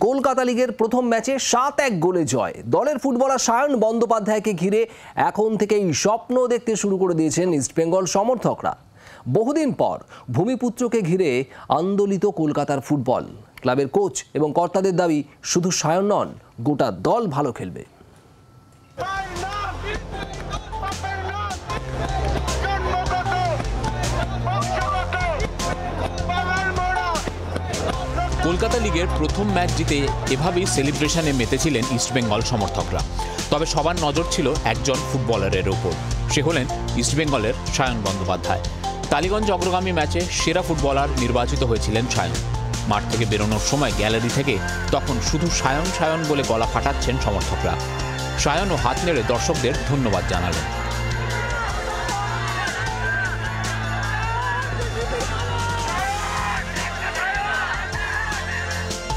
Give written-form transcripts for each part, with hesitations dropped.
কলকাতা লিগের প্রথম ম্যাচে 7-1 গোলে জয়। দলের ফুটবলার সায়ন বন্দ্যোপাধ্যায়কে ঘিরে এখন থেকেই স্বপ্ন দেখতে শুরু করে দিয়েছেন ইস্টবেঙ্গল সমর্থকরা। বহুদিন পর ভূমিপুত্রকে ঘিরে আন্দোলিত কলকাতার ফুটবল। ক্লাবের কোচ এবং কর্তাদের দাবি, শুধু সায়ন নন, গোটা দল ভালো খেলবে। কলকাতা লিগের প্রথম ম্যাচ জিতে এভাবেই সেলিব্রেশনে মেতেছিলেন ইস্টবেঙ্গল সমর্থকরা। তবে সবার নজর ছিল একজন ফুটবলারের ওপর। সে হলেন ইস্টবেঙ্গলের সায়ন বন্দ্যোপাধ্যায়। টালিগঞ্জ অগ্রগামী ম্যাচে সেরা ফুটবলার নির্বাচিত হয়েছিলেন সায়ন। মাঠ থেকে বেরোনোর সময় গ্যালারি থেকে তখন শুধু সায়ন সায়ন বলে গলা ফাটাচ্ছেন সমর্থকরা। সায়নও হাত নেড়ে দর্শকদের ধন্যবাদ জানালেন।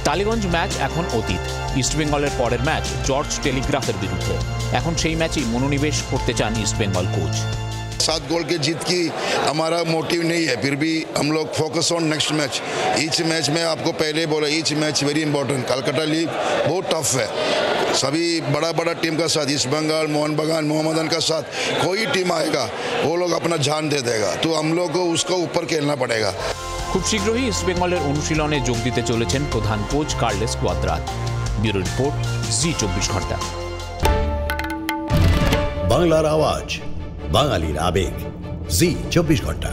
টালিগঞ্জ ম্যাচ এখন অতীত। ইস্টবেঙ্গলের পরের ম্যাচ জর্জ টেলিগ্রাফের বিরুদ্ধে। এখন সেই ম্যাচেই মনোনিবেশ করতে চান ইস্টবেঙ্গল কোচ। 7 गोल के जीत की हमारा मोटिव नहीं है, फिर भी हम लोग focus on next match. Each match में आपको पहले बोला, each match very important. Calcutta league बहुत टफ है, सभी बड़ा बड़ा टीम का साथ, ईस्ट बंगाल, मोहन बगान, मोहम्मदन का साथ कोई टीम आएगा वो लोग अपना जान दे देगा, तो हम लोग को उसको ऊपर खेलना पड़ेगा। খুব শীঘ্রই ইস্টবেঙ্গলের অনুশীলনে যোগ দিতে চলেছেন প্রধান coach Carles Cuadrat. Bureau report, Zee 24 ঘন্টা। বাংলার আওয়াজ, বাঙালির আবেগ, জি 24 ঘন্টা।